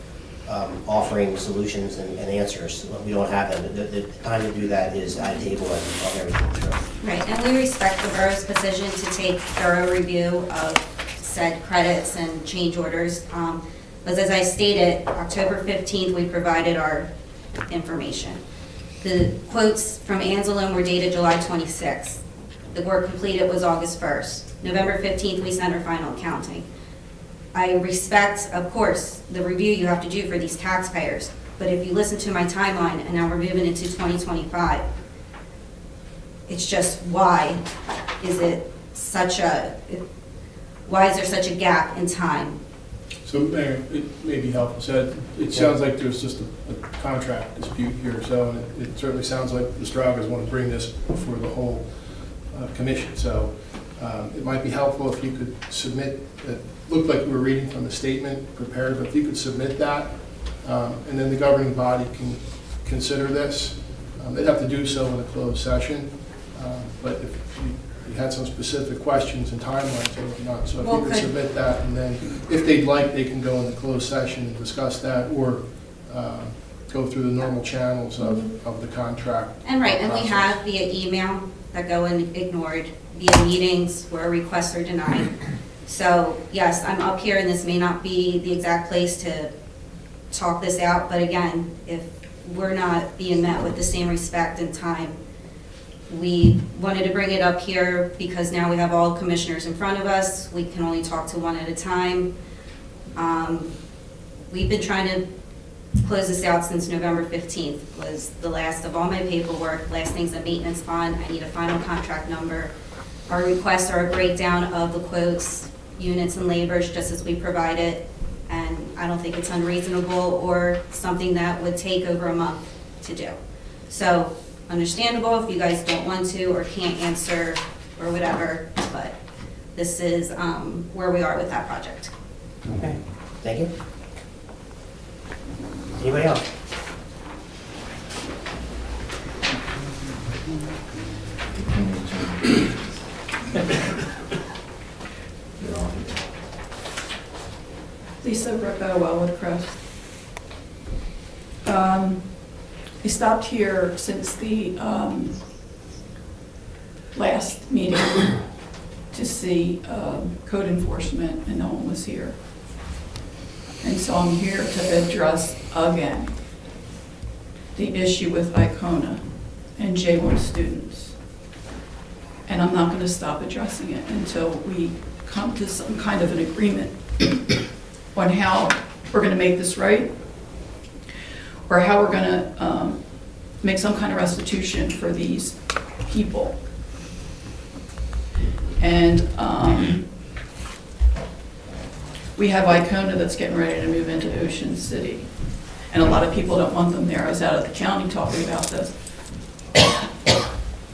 offering solutions and answers. We don't have them. The time to do that is at table and of everything through. Right, and we respect the borough's position to take thorough review of said credits and change orders. But as I stated, October 15th, we provided our information. The quotes from Anzalim were dated July 26th. The work completed was August 1st. November 15th, we sent our final accounting. I respect, of course, the review you have to do for these taxpayers, but if you listen to my timeline, and now we're moving into 2025, it's just why is there such a gap in time? So, Mayor, it may be helpful. So it sounds like there's just a contract dispute here. So it certainly sounds like the Stragas want to bring this before the whole commission. So it might be helpful if you could submit, it looked like we were reading from the statement prepared, but if you could submit that, and then the governing body can consider this. They'd have to do so in a closed session. But if you had some specific questions and timelines or not, so if you could submit that, and then if they'd like, they can go in the closed session and discuss that, or go through the normal channels of the contract. And right, and we process. have via email that go and ignored, via meetings where requests are denied. So yes, I'm up here, and this may not be the exact place to talk this out, but again, if we're not being met with the same respect and time, we wanted to bring it up here because now we have all commissioners in front of us. We can only talk to one at a time. We've been trying to close this out since November 15th was the last of all my paperwork. Last thing's a maintenance bond. I need a final contract number. Our requests are a breakdown of the quotes, units, and labors, just as we provided. And I don't think it's unreasonable or something that would take over a month to do. So understandable if you guys don't want to or can't answer or whatever, but this is where we are with that project. Okay, thank you. Anybody else? Lisa, Wildwood Crest. I stopped here since the last meeting to see code enforcement, and no one was here. And so I'm here to address again the issue with Icona and J1 students. And I'm not going to stop addressing it until we come to some kind of an agreement on how we're going to make this right, or how we're going to make some kind of restitution for these people. And we have Icona that's getting ready to move into Ocean City. And a lot of people don't want them there. I was out at the county talking about this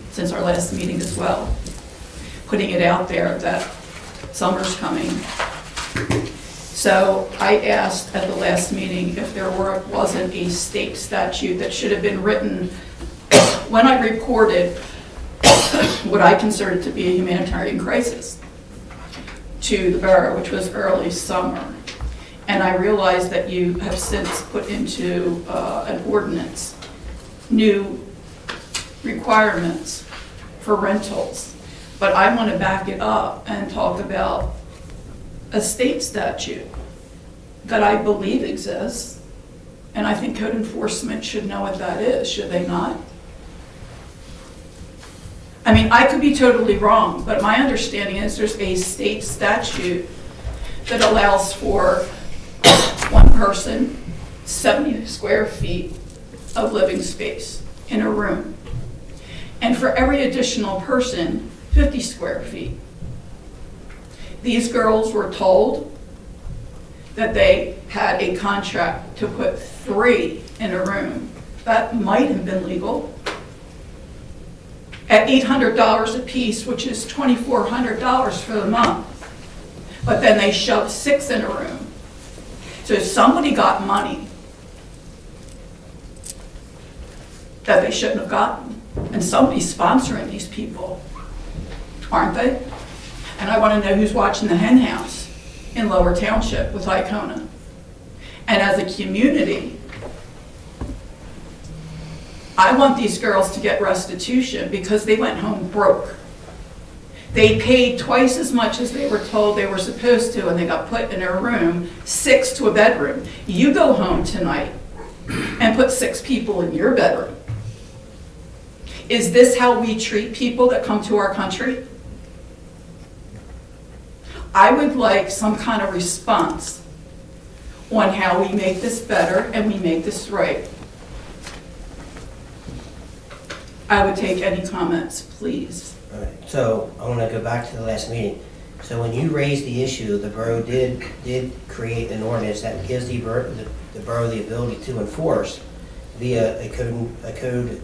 since our last meeting as well, putting it out there that summer's coming. So I asked at the last meeting if there wasn't a state statute that should have been written when I reported what I considered to be a humanitarian crisis to the borough, which was early summer. And I realized that you have since put into an ordinance new requirements for rentals. But I want to back it up and talk about a state statute that I believe exists, and I think code enforcement should know what that is, should they not? I mean, I could be totally wrong, but my understanding is there's a state statute that allows for one person, 70 square feet of living space in a room. And for every additional person, 50 square feet. These girls were told that they had a contract to put 3 in a room. That might have been legal. At $800 a piece, which is $2,400 for the month. But then they shoved 6 in a room. So somebody got money that they shouldn't have gotten. And somebody's sponsoring these people, aren't they? And I want to know who's watching the hen house in Lower Township with Icona. And as a community, I want these girls to get restitution because they went home broke. They paid twice as much as they were told they were supposed to, and they got put in a room, 6 to a bedroom. You go home tonight and put 6 people in your bedroom. Is this how we treat people that come to our country? I would like some kind of response on how we make this better and we make this right. I would take any comments, please. All right, so I want to go back to the last meeting. So when you raised the issue, the borough did create an ordinance that gives the borough the ability to enforce via a code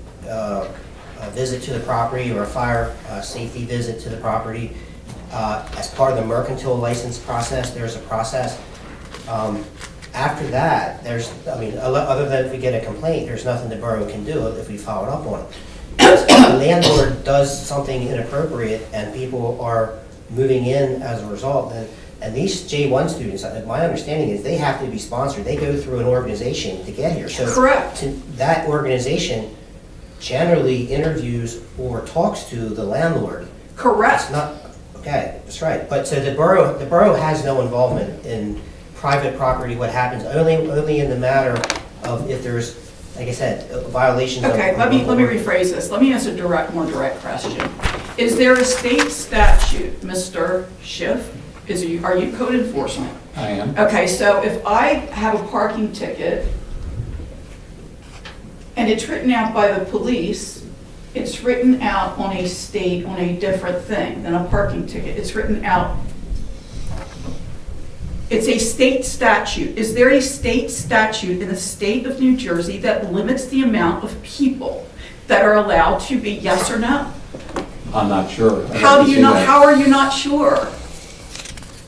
visit to the property or a fire safety visit to the property. As part of the mercantile license process, there's a process. After that, other than if we get a complaint, there's nothing the borough can do if we follow up on it. If the landlord does something inappropriate and people are moving in as a result, and these J1 students, my understanding is they have to be sponsored. They go through an organization to get here. So Correct. That organization generally interviews or talks to the landlord. Correct. It's not, okay, that's right. But so the borough has no involvement in private property, what happens, only in the matter of if there's, like I said, violations of... Okay, let me rephrase this. Let me ask a more direct question. Is there a state statute, Mr. Schiff? Are you code enforcement? I am. Okay, so if I have a parking ticket and it's written out by the police, it's written out on a different thing than a parking ticket. It's written out. It's a state statute. Is there a state statute in the state of New Jersey that limits the amount of people that are allowed to be yes or no? I'm not sure. How are you not sure?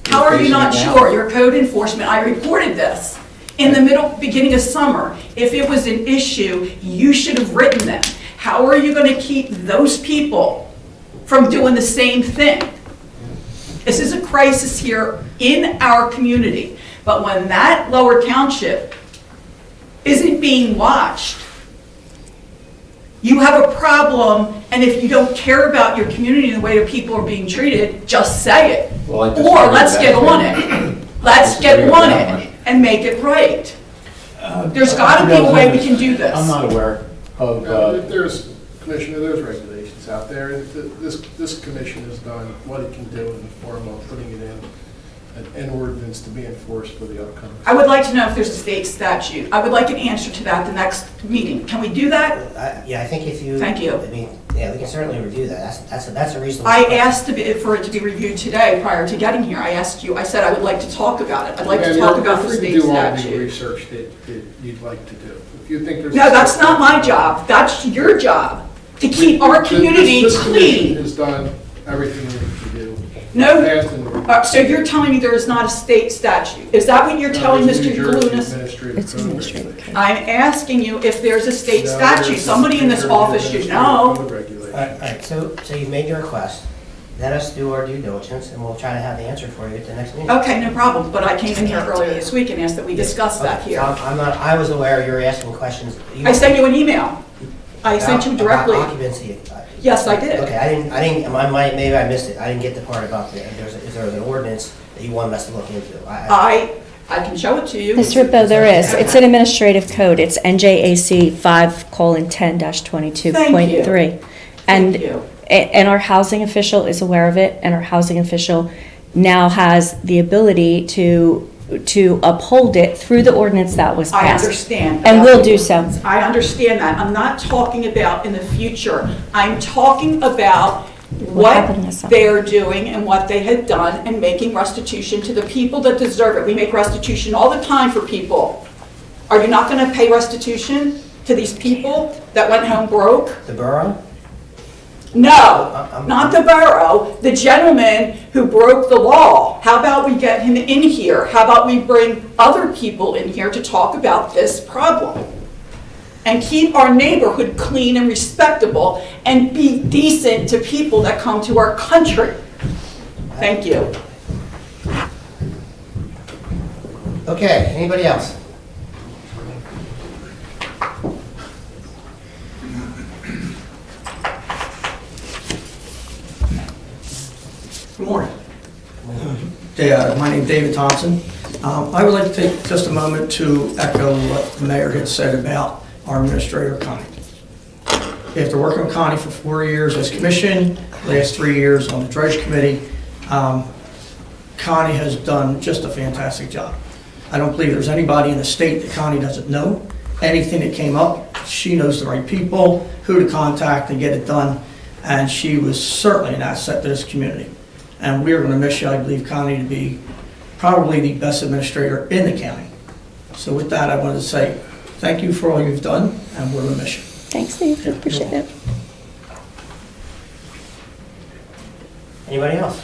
How are you not sure? You're code enforcement. I reported this in the beginning of summer. If it was an issue, you should have written them. How are you going to keep those people from doing the same thing? This is a crisis here in our community. But when that Lower Township isn't being watched, You have a problem, and if you don't care about your community and the way that people are being treated, just say it. Well, I disagree Or with let's that. get on it. Let's disagree get with on that it and make it right. There's gotta be a way we can do this. I'm not aware of, Commissioner, there's regulations out there. This commission has done what it can do in the form of putting it in an ordinance to be enforced for the upcoming. I would like to know if there's a state statute. I would like an answer to that the next meeting. Can we do that? Yeah, I think if you. Thank you. I mean, yeah, we can certainly review that. That's a reasonable. I question. asked for it to be reviewed today prior to getting here. I asked you, I said I would like to talk about it. I'd like to talk about the state You're free to do all the statute. research that you'd like to do. If you think there's. No, that's not my job. That's your job, to keep our community This commission clean. has done everything it can do. No, Passed and- so you're telling me there is not a state statute? Is that what you're telling There's Mr. New Jersey Galunas? administrative It's code administrative regulations. I'm asking you if there's a state No, statute. there's Somebody in this New Jersey office should administrative know. code regulations. All right, so you've made your request. Let us do our due diligence, and we'll try to have the answer for you at the next meeting. Okay, no problem, but I came in here earlier this week and asked that we discuss that Okay, here. so I'm not, I was aware you were asking questions. I sent you an email. I sent you About directly. occupancy. Yes, I did. Okay, maybe I missed it. I didn't get the part about is there an ordinance that you wanted us to look into? I can show it to you. Mr. Rippo, there is. It's an administrative code. It's NJAC 5:10-22.3. Thank you. And our housing official is aware of it, and our housing official now has the ability to uphold it through the ordinance that was I passed. understand. And will do so. I understand that. I'm not talking about in the future. I'm talking about What happened what last summer. they're doing and what they had done and making restitution to the people that deserve it. We make restitution all the time for people. Are you not going to pay restitution to these people that went home broke? The borough? No, not the borough, the gentleman who broke the law. How about we get him in here? How about we bring other people in here to talk about this problem? And keep our neighborhood clean and respectable and be decent to people that come to our country. Thank you. Okay, anybody else? Good morning. My name's David Thompson. I would like to take just a moment to echo what the mayor had said about our administrator, Connie. After working with Connie for 4 years as commission, last 3 years on the dredge committee, Connie has done just a fantastic job. I don't believe there's anybody in the state that Connie doesn't know. Anything that came up, she knows the right people, who to contact and get it done, and she was certainly an asset to this community. And we are going to miss you. I believe Connie to be probably the best administrator in the county. So with that, I wanted to say thank you for all you've done, and we're going to miss you. Thanks, Steve. Appreciate it. Anybody else?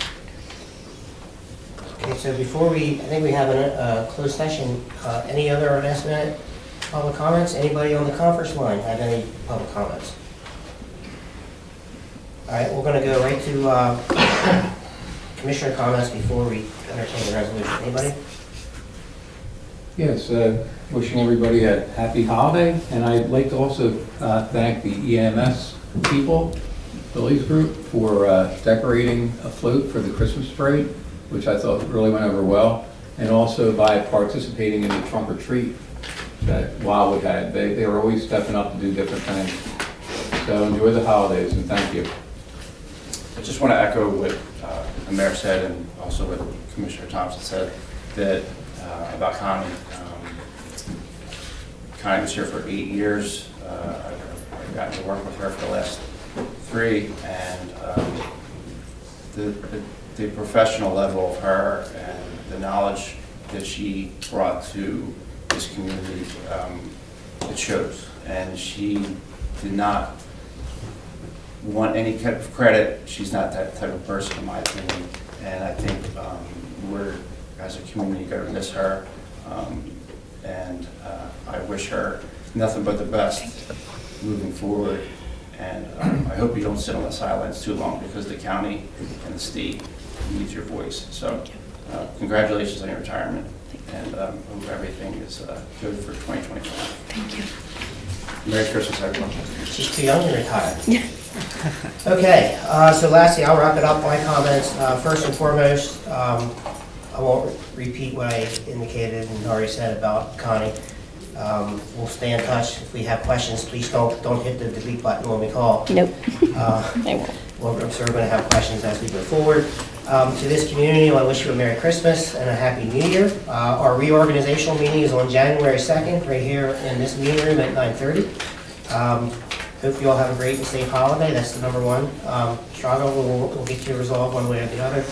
Okay, so before I think we have a closed session. Any other last minute public comments? Anybody on the conference line have any public comments? All right, we're going to go right to commissioner comments before we entertain the resolution. Anybody? Yes, wishing everybody a happy holiday, and I'd like to also thank the EMS people, Billy's group, for decorating a float for the Christmas parade, which I thought really went over well, and also by participating in the trunk or treat that Wildwood had. They were always stepping up to do different things. So enjoy the holidays, and thank you. I just want to echo what the mayor said and also what Commissioner Thompson said, that about Connie. Connie was here for 8 years. I've gotten to work with her for the last 3, and the professional level of her and the knowledge that she brought to this community, it shows. And she did not want any type of credit. She's not that type of person, in my opinion. And I think we're, as a community, going to miss her. And I wish her nothing but the best moving forward. And I hope you don't sit on the sidelines too long, because the county and the state needs your voice. So congratulations on your retirement. And hope everything is good for 2025. Thank you. Merry Christmas, everyone. She's too young to retire. Okay, so lastly, I'll wrap it up, my comments. First and foremost, I won't repeat what I indicated and already said about Connie. We'll stay in touch. If we have questions, please don't hit the delete button when we call. Nope. I won't. Well, I'm sure we're going to have questions as we go forward. To this community, I want to wish you a Merry Christmas and a Happy New Year. Our reorganizational meeting is on January 2nd, right here in this meeting room at 9:30. Hope you all have a great and safe holiday. That's the number one. Struggle, we'll get you resolved one way or the other.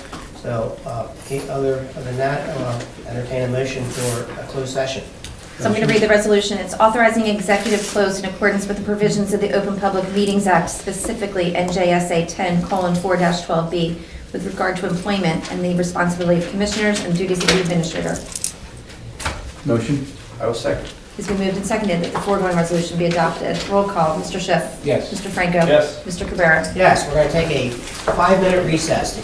So, other than that, I'll entertain a motion for a closed session. So I'm going to read the resolution. It's authorizing executive close in accordance with the provisions of the Open Public Meetings Act, specifically NJSA 10:4-12B, with regard to employment and the responsibility of commissioners and duties of the administrator. Motion? I will second. It's been moved and seconded that the foregoing resolution be adopted. Roll call, Mr. Schiff. Yes. Mr. Franco. Yes. Mr. Cabrera. Yes, we're going to take a 5-minute recess.